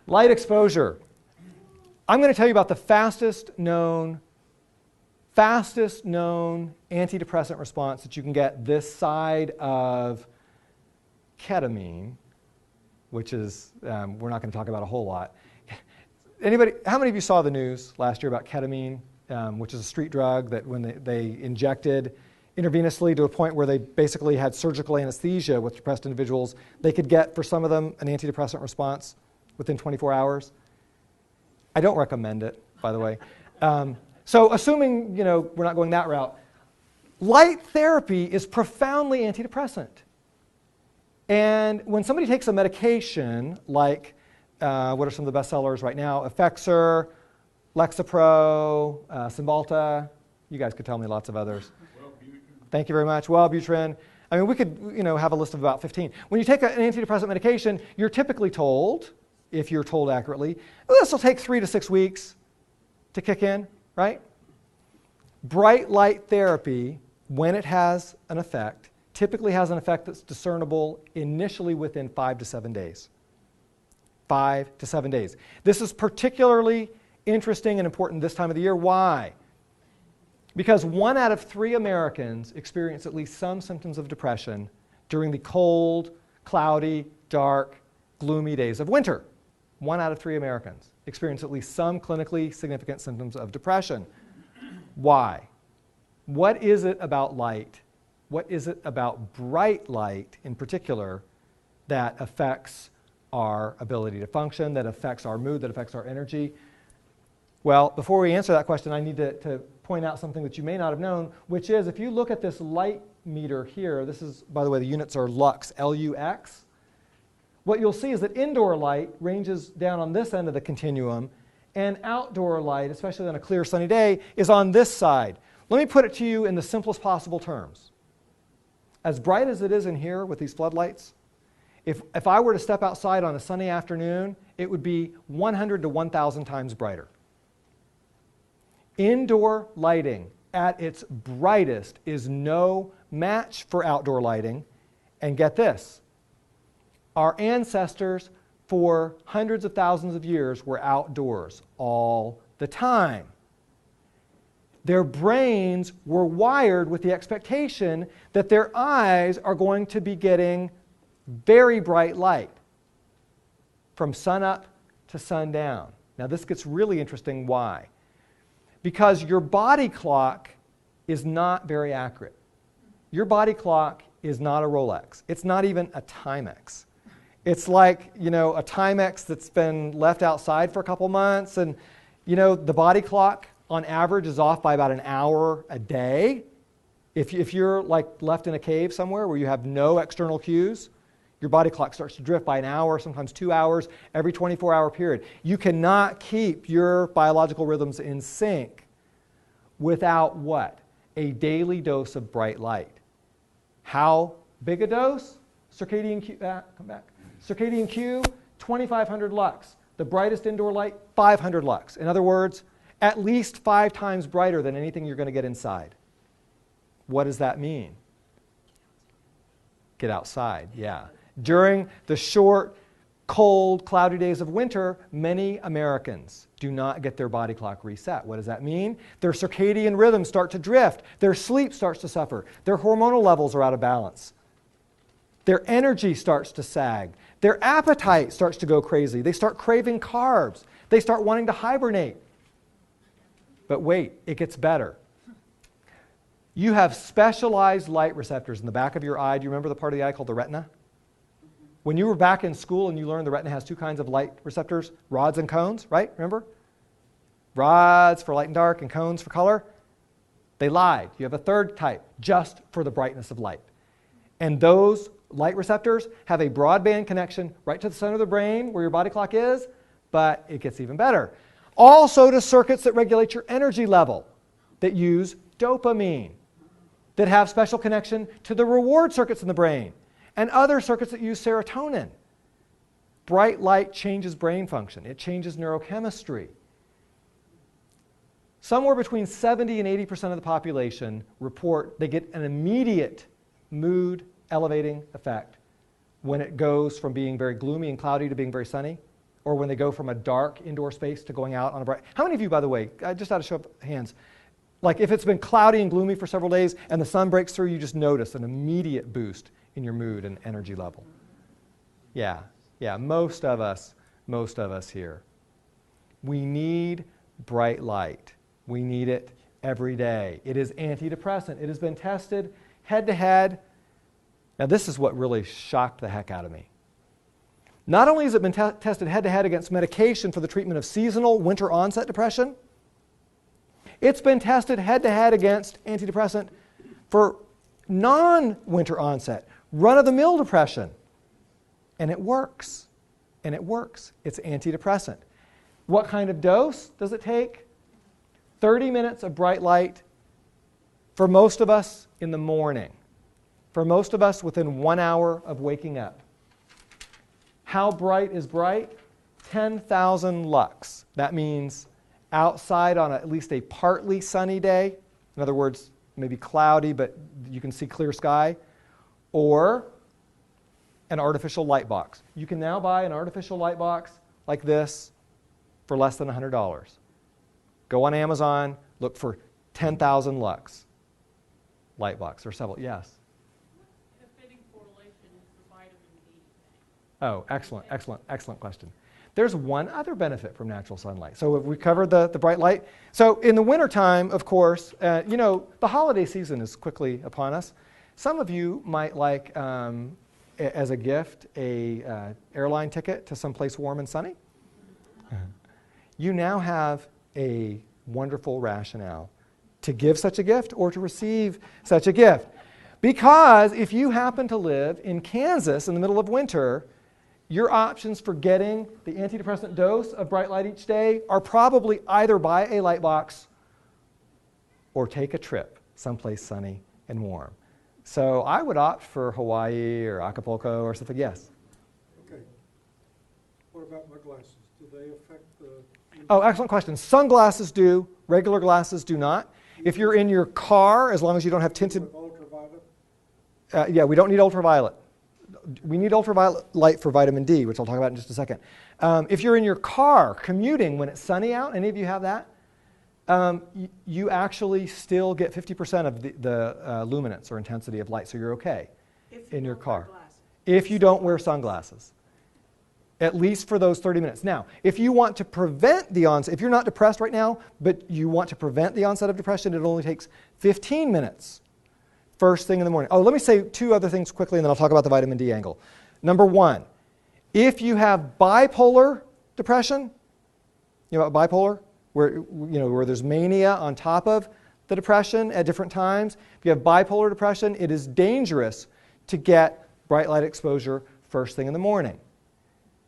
Light exposure. I'm going to tell you about the fastest known antidepressant response that you can get this side of ketamine, which is, we're not going to talk about a whole lot. Anybody, how many of you saw the news last year about ketamine, which is a street drug that when they injected intravenously to a point where they basically had surgical anesthesia with depressed individuals, they could get, for some of them, an antidepressant response within 24 hours? I don't recommend it, by the way. So assuming, we're not going that route, light therapy is profoundly antidepressant. And when somebody takes a medication like, what are some of the best sellers right now? Effexor, Lexapro, Cymbalta. You guys could tell me lots of others. Thank you very much. Wellbutrin. I mean, we could, have a list of about 15. When you take an antidepressant medication, you're typically told, if you're told accurately, this will take 3 to 6 weeks to kick in, right? Bright light therapy, when it has an effect, typically has an effect that's discernible initially within 5 to 7 days. 5 to 7 days. This is particularly interesting and important this time of the year. Why? Because 1 out of 3 Americans experience at least some symptoms of depression during the cold, cloudy, dark, gloomy days of winter. 1 out of 3 Americans experience at least some clinically significant symptoms of depression. Why? What is it about light? What is it about bright light in particular that affects our ability to function, that affects our mood, that affects our energy? Well, before we answer that question, I need to point out something that you may not have known, which is if you look at this light meter here, this is, by the way, the units are lux, L-U-X. What you'll see is that indoor light ranges down on this end of the continuum, and outdoor light, especially on a clear sunny day, is on this side. Let me put it to you in the simplest possible terms. As bright as it is in here with these floodlights, if I were to step outside on a sunny afternoon, it would be 100 to 1,000 times brighter. Indoor lighting at its brightest is no match for outdoor lighting. And get this, our ancestors for hundreds of thousands of years were outdoors all the time. Their brains were wired with the expectation that their eyes are going to be getting very bright light from sunup to sundown. Now this gets really interesting. Why? Because your body clock is not very accurate. Your body clock is not a Rolex. It's not even a Timex. It's like, a Timex that's been left outside for a couple months, and the body clock on average is off by about an hour a day. If you're left in a cave somewhere where you have no external cues, your body clock starts to drift by an hour, sometimes 2 hours, every 24-hour period. You cannot keep your biological rhythms in sync without what? A daily dose of bright light. How big a dose? Circadian cue, come back. Circadian cue, 2,500 lux. The brightest indoor light, 500 lux. In other words, at least 5 times brighter than anything you're going to get inside. What does that mean? Get outside, yeah. During the short, cold, cloudy days of winter, many Americans do not get their body clock reset. What does that mean? Their circadian rhythms start to drift. Their sleep starts to suffer. Their hormonal levels are out of balance. Their energy starts to sag. Their appetite starts to go crazy. They start craving carbs. They start wanting to hibernate. But wait, it gets better. You have specialized light receptors in the back of your eye. Do you remember the part of the eye called the retina? When you were back in school and you learned the retina has 2 kinds of light receptors, rods and cones, right? Remember? Rods for light and dark and cones for color. They lied. You have a third type just for the brightness of light. And those light receptors have a broadband connection right to the center of the brain where your body clock is, but it gets even better. Also to circuits that regulate your energy level, that use dopamine, that have special connection to the reward circuits in the brain, and other circuits that use serotonin. Bright light changes brain function. It changes neurochemistry. Somewhere between 70 and 80% of the population report they get an immediate mood elevating effect when it goes from being very gloomy and cloudy to being very sunny, or when they go from a dark indoor space to going out on a bright. How many of you, by the way, just out of show of hands, like if it's been cloudy and gloomy for several days and the sun breaks through, you just notice an immediate boost in your mood and energy level? Yeah, most of us here. We need bright light. We need it every day. It is antidepressant. It has been tested head to head. Now this is what really shocked the heck out of me. Not only has it been tested head to head against medication for the treatment of seasonal winter onset depression, it's been tested head to head against antidepressant for non-winter onset, run-of-the-mill depression. And it works. It's antidepressant. What kind of dose does it take? 30 minutes of bright light for most of us in the morning. For most of us within 1 hour of waking up. How bright is bright? 10,000 lux. That means outside on at least a partly sunny day, in other words, maybe cloudy, but you can see clear sky, or an artificial light box. You can now buy an artificial light box like this for less than $100. Go on Amazon, look for 10,000 lux light box or several. Yes? A fitting correlation is the vitamin D. Oh, excellent question. There's one other benefit from natural sunlight. So we covered the bright light. So in the wintertime, of course, the holiday season is quickly upon us. Some of you might like, as a gift, a airline ticket to someplace warm and sunny. You now have a wonderful rationale to give such a gift or to receive such a gift. Because if you happen to live in Kansas in the middle of winter, your options for getting the antidepressant dose of bright light each day are probably either buy a light box or take a trip someplace sunny and warm. So I would opt for Hawaii or Acapulco or something. Yes? Okay. What about my glasses? Do they affect the... Oh, excellent question. Sunglasses do. Regular glasses do not. If you're in your car, as long as you don't have tinted... With ultraviolet? Yeah, we don't need ultraviolet. We need ultraviolet light for vitamin D, which I'll talk about in just a second. If you're in your car commuting when it's sunny out, any of you have that? You actually still get 50% of the luminance or intensity of light, so you're okay in your car. If you don't wear sunglasses. At least for those 30 minutes. Now, if you want to prevent the onset, if you're not depressed right now, but you want to prevent the onset of depression, it only takes 15 minutes first thing in the morning. Oh, let me say two other things quickly, and then I'll talk about the vitamin D angle. Number one, if you have bipolar depression, you know about bipolar? Where there's mania on top of the depression at different times. If you have bipolar depression, it is dangerous to get bright light exposure first thing in the morning.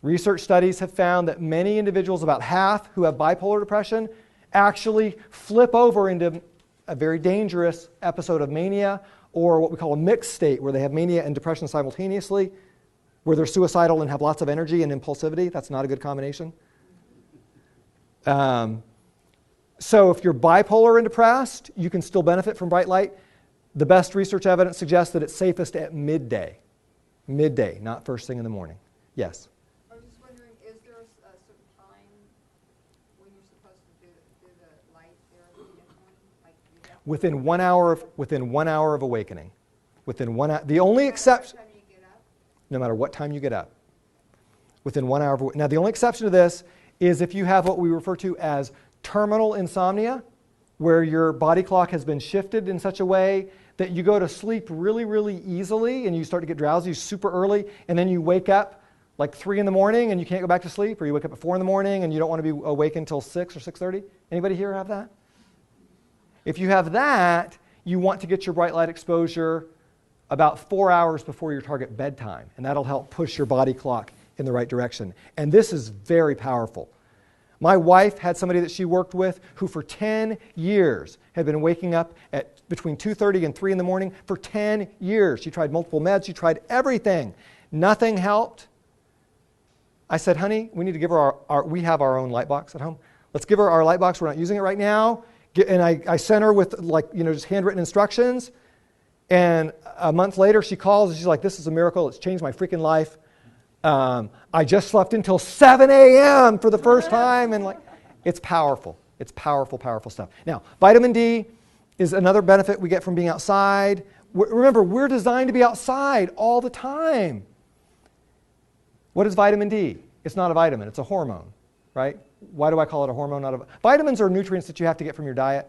Research studies have found that many individuals, about half who have bipolar depression, actually flip over into a very dangerous episode of mania, or what we call a mixed state, where they have mania and depression simultaneously, where they're suicidal and have lots of energy and impulsivity. That's not a good combination. So if you're bipolar and depressed, you can still benefit from bright light. The best research evidence suggests that it's safest at midday. Midday, not first thing in the morning. Yes? I was just wondering, is there a certain time when you're supposed to do the light therapy in the morning? Like within 1 hour of awakening. Within 1 hour. The only exception... Time you get up? No matter what time you get up. Within 1 hour of... Now, the only exception to this is if you have what we refer to as terminal insomnia, where your body clock has been shifted in such a way that you go to sleep really, really easily and you start to get drowsy super early, and then you wake up like 3 in the morning and you can't go back to sleep, or you wake up at 4 in the morning and you don't want to be awake until 6 or 6:30. Anybody here have that? If you have that, you want to get your bright light exposure about 4 hours before your target bedtime, and that'll help push your body clock in the right direction. And this is very powerful. My wife had somebody that she worked with who for 10 years had been waking up at between 2:30 and 3 in the morning for 10 years. She tried multiple meds. She tried everything. Nothing helped. I said, honey, we need to give her we have our own light box at home. Let's give her our light box. We're not using it right now. And I sent her with just handwritten instructions. And a month later, she calls and she's like, this is a miracle. It's changed my freaking life. I just slept until 7 a.m. for the first time, and like, it's powerful. It's powerful, powerful stuff. Now, vitamin D is another benefit we get from being outside. Remember, we're designed to be outside all the time. What is vitamin D? It's not a vitamin, it's a hormone, right? Why do I call it a hormone? Vitamins are nutrients that you have to get from your diet.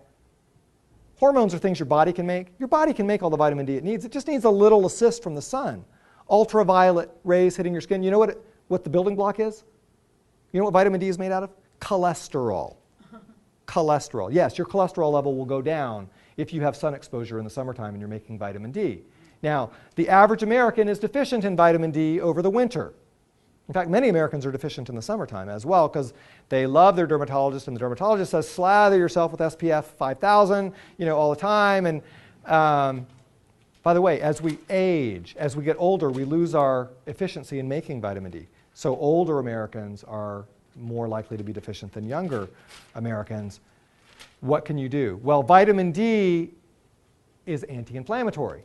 Hormones are things your body can make. Your body can make all the vitamin D it needs. It just needs a little assist from the sun. Ultraviolet rays hitting your skin. You know what the building block is? You know what vitamin D is made out of? Cholesterol. Cholesterol. Yes, your cholesterol level will go down if you have sun exposure in the summertime and you're making vitamin D. Now, the average American is deficient in vitamin D over the winter. In fact, many Americans are deficient in the summertime as well because they love their dermatologist, and the dermatologist says slather yourself with SPF 5000, all the time. And by the way, as we age, as we get older, we lose our efficiency in making vitamin D. So older Americans are more likely to be deficient than younger Americans. What can you do? Well, vitamin D is anti-inflammatory.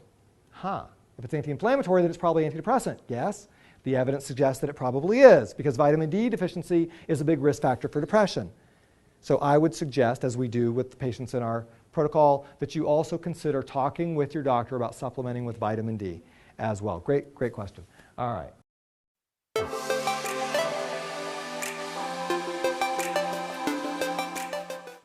If it's anti-inflammatory, then it's probably antidepressant. Yes, the evidence suggests that it probably is, because vitamin D deficiency is a big risk factor for depression. So I would suggest, as we do with the patients in our protocol, that you also consider talking with your doctor about supplementing with vitamin D as well. Great question. All right.